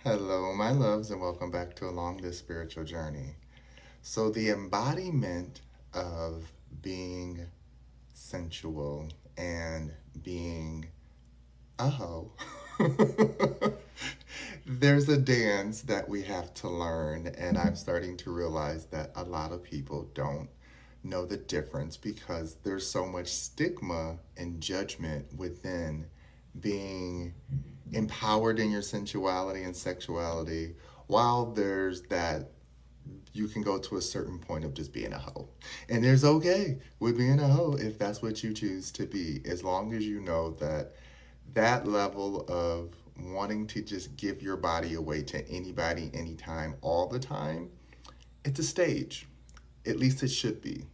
Hello, my loves, and welcome back to Along This Spiritual Journey. So, the embodiment of being sensual and being a hoe. There's a dance that we have to learn, and I'm starting to realize that a lot of people don't know the difference because there's so much stigma and judgment within being empowered in your sensuality and sexuality, while there's that you can go to a certain point of just being a hoe. And there's okay with being a hoe if that's what you choose to be, as long as you know that that level of wanting to just give your body away to anybody, anytime, all the time, it's a stage. At least it should be.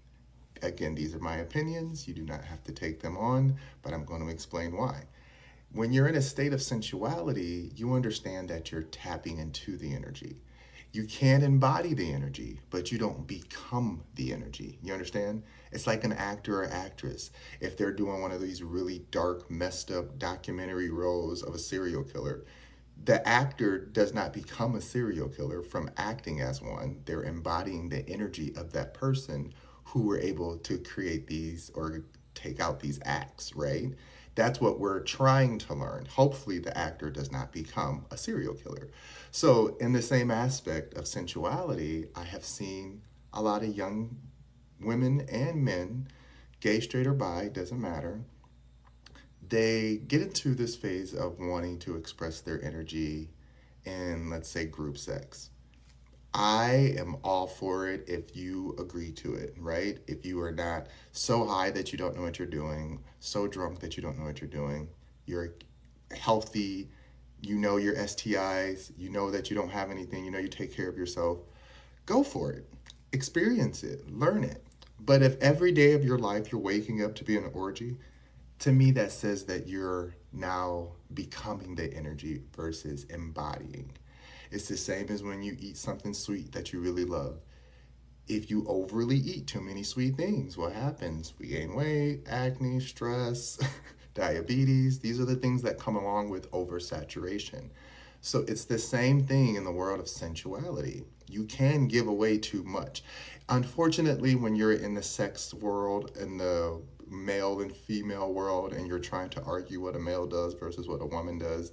Again, these are my opinions. You do not have to take them on, but I'm going to explain why. When you're in a state of sensuality, you understand that you're tapping into the energy. You can embody the energy, but you don't become the energy. You understand? It's like an actor or actress. If they're doing one of these really dark, messed up documentary roles of a serial killer, the actor does not become a serial killer from acting as one. They're embodying the energy of that person who were able to create these or take out these acts, right? That's what we're trying to learn. Hopefully, the actor does not become a serial killer. So, in the same aspect of sensuality, I have seen a lot of young women and men, gay, straight, or bi, doesn't matter, they get into this phase of wanting to express their energy in, let's say, group sex. I am all for it if you agree to it, right? If you are not so high that you don't know what you're doing, so drunk that you don't know what you're doing, you're healthy, you know your STIs, you know that you don't have anything, you know you take care of yourself, go for it. Experience it, learn it. But if every day of your life you're waking up to be in an orgy, to me that says that you're now becoming the energy versus embodying. It's the same as when you eat something sweet that you really love. If you overly eat too many sweet things, what happens? We gain weight, acne, stress, diabetes. These are the things that come along with oversaturation. So it's the same thing in the world of sensuality. You can give away too much. Unfortunately, when you're in the sex world, in the male and female world, and you're trying to argue what a male does versus what a woman does,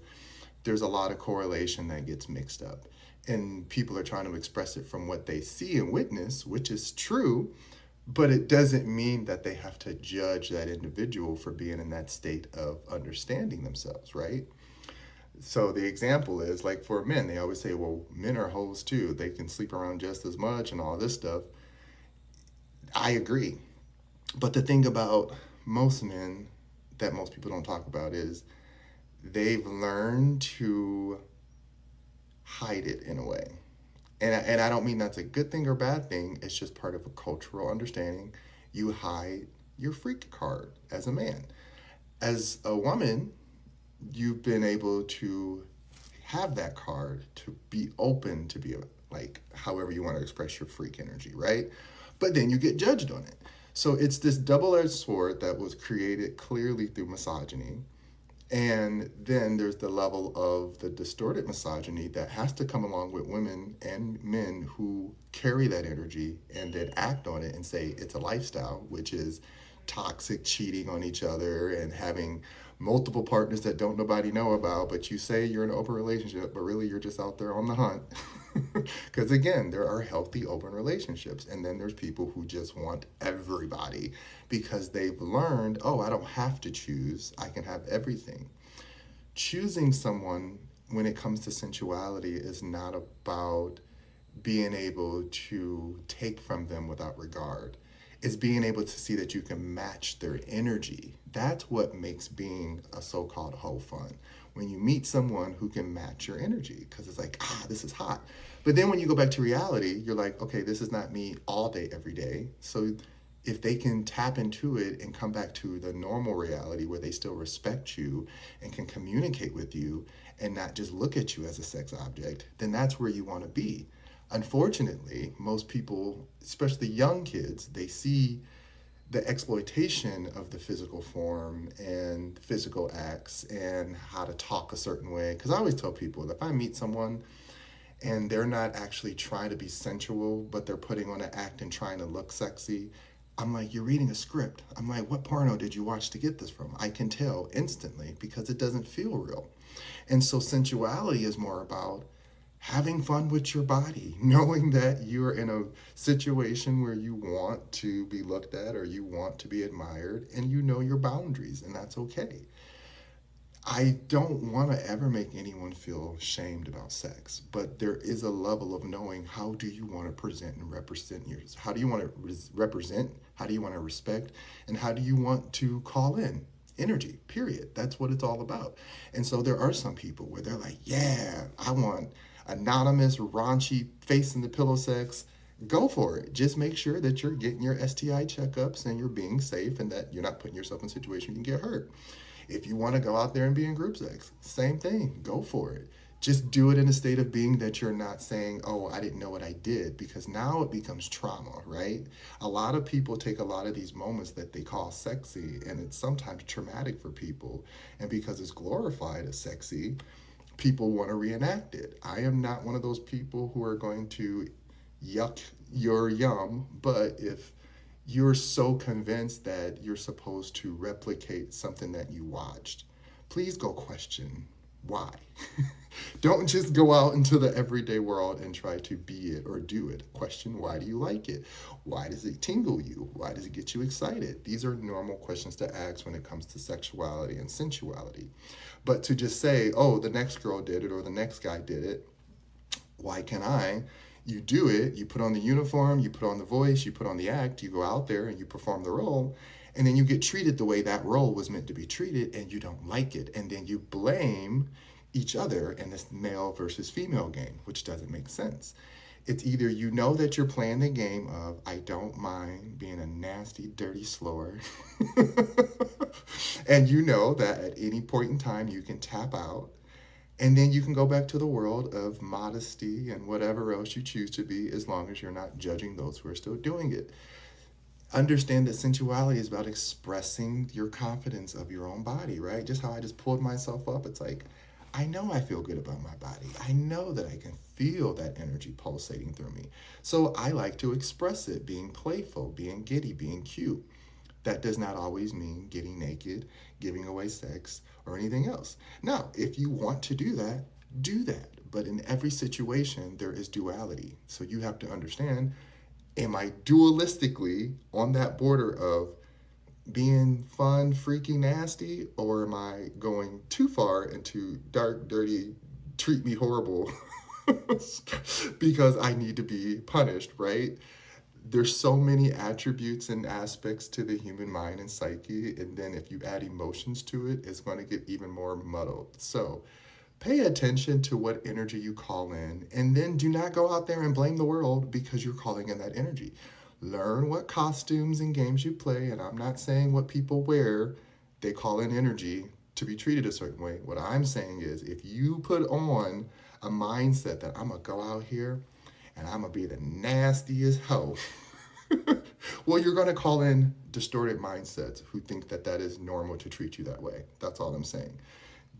there's a lot of correlation that gets mixed up. And people are trying to express it from what they see and witness, which is true, but it doesn't mean that they have to judge that individual for being in that state of understanding themselves, right? So the example is like for men, they always say, well, men are hoes too. They can sleep around just as much and all this stuff. I agree. But the thing about most men that most people don't talk about is they've learned to hide it in a way. And I don't mean that's a good thing or bad thing. It's just part of a cultural understanding. You hide your freak card as a man. As a woman, you've been able to have that card to be open to be like however you want to express your freak energy, right? But then you get judged on it. So it's this double-edged sword that was created clearly through misogyny. And then there's the level of the distorted misogyny that has to come along with women and men who carry that energy and then act on it and say it's a lifestyle, which is toxic cheating on each other and having multiple partners that don't nobody know about, but you say you're in an open relationship, but really you're just out there on the hunt. Because again, there are healthy open relationships, and then there's people who just want everybody because they've learned, oh, I don't have to choose, I can have everything. Choosing someone when it comes to sensuality is not about being able to take from them without regard. It's being able to see that you can match their energy. That's what makes being a so-called hoe fun. When you meet someone who can match your energy, because it's like, this is hot. But then when you go back to reality, you're like, okay, this is not me all day, every day. So if they can tap into it and come back to the normal reality where they still respect you and can communicate with you and not just look at you as a sex object, then that's where you want to be. Unfortunately, most people, especially young kids, they see the exploitation of the physical form and physical acts and how to talk a certain way. Because I always tell people that if I meet someone and they're not actually trying to be sensual, but they're putting on an act and trying to look sexy, I'm like, you're reading a script. I'm like, what porno did you watch to get this from? I can tell instantly because it doesn't feel real. And so sensuality is more about having fun with your body, knowing that you're in a situation where you want to be looked at or you want to be admired, and you know your boundaries, and that's okay. I don't want to ever make anyone feel shamed about sex, but there is a level of knowing how do you want to present and represent yours. How do you want to represent? How do you want to respect? And how do you want to call in? Energy, period. That's what it's all about. And so there are some people where they're like, yeah, I want anonymous, raunchy, face in the pillow sex. Go for it. Just make sure that you're getting your STI checkups and you're being safe and that you're not putting yourself in a situation you can get hurt. If you want to go out there and be in group sex, same thing, go for it. Just do it in a state of being that you're not saying, oh, I didn't know what I did, because now it becomes trauma, right? A lot of people take a lot of these moments that they call sexy, and it's sometimes traumatic for people. And because it's glorified as sexy, people want to reenact it. I am not one of those people who are going to yuck your yum, but if you're so convinced that you're supposed to replicate something that you watched, please go question why. Don't just go out into the everyday world and try to be it or do it. Question, why do you like it? Why does it tingle you? Why does it get you excited? These are normal questions to ask when it comes to sexuality and sensuality. But to just say, oh, the next girl did it or the next guy did it, why can't I? You do it, you put on the uniform, you put on the voice, you put on the act, you go out there and you perform the role, and then you get treated the way that role was meant to be treated, and you don't like it. And then you blame each other in this male versus female game, which doesn't make sense. It's either you know that you're playing the game of, I don't mind being a nasty, dirty slower, and you know that at any point in time you can tap out, and then you can go back to the world of modesty and whatever else you choose to be, as long as you're not judging those who are still doing it. Understand that sensuality is about expressing your confidence of your own body, right? Just how I just pulled myself up. It's like, I know I feel good about my body. I know that I can feel that energy pulsating through me. So I like to express it, being playful, being giddy, being cute. That does not always mean getting naked, giving away sex, or anything else. Now, if you want to do that, do that. But in every situation, there is duality. So you have to understand, am I dualistically on that border of being fun, freaky, nasty, or am I going too far into dark, dirty, treat me horrible because I need to be punished, right? There's so many attributes and aspects to the human mind and psyche, and then if you add emotions to it, it's going to get even more muddled. So pay attention to what energy you call in, and then do not go out there and blame the world because you're calling in that energy. Learn what costumes and games you play, and I'm not saying what people wear, they call in energy to be treated a certain way. What I'm saying is, if you put on a mindset that I'm gonna go out here and I'm gonna be the nastiest hoe, well, you're gonna call in distorted mindsets who think that that is normal to treat you that way. That's all I'm saying.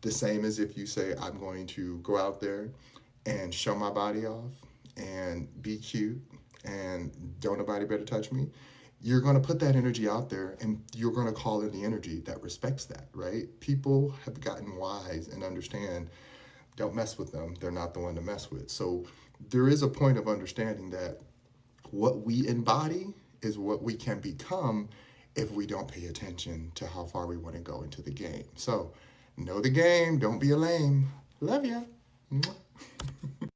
The same as if you say, I'm going to go out there and show my body off and be cute and don't nobody better touch me. You're going to put that energy out there and you're going to call in the energy that respects that, right? People have gotten wise and understand, don't mess with them. They're not the one to mess with. So there is a point of understanding that what we embody is what we can become if we don't pay attention to how far we want to go into the game. So know the game. Don't be a lame. Love ya. Mwah.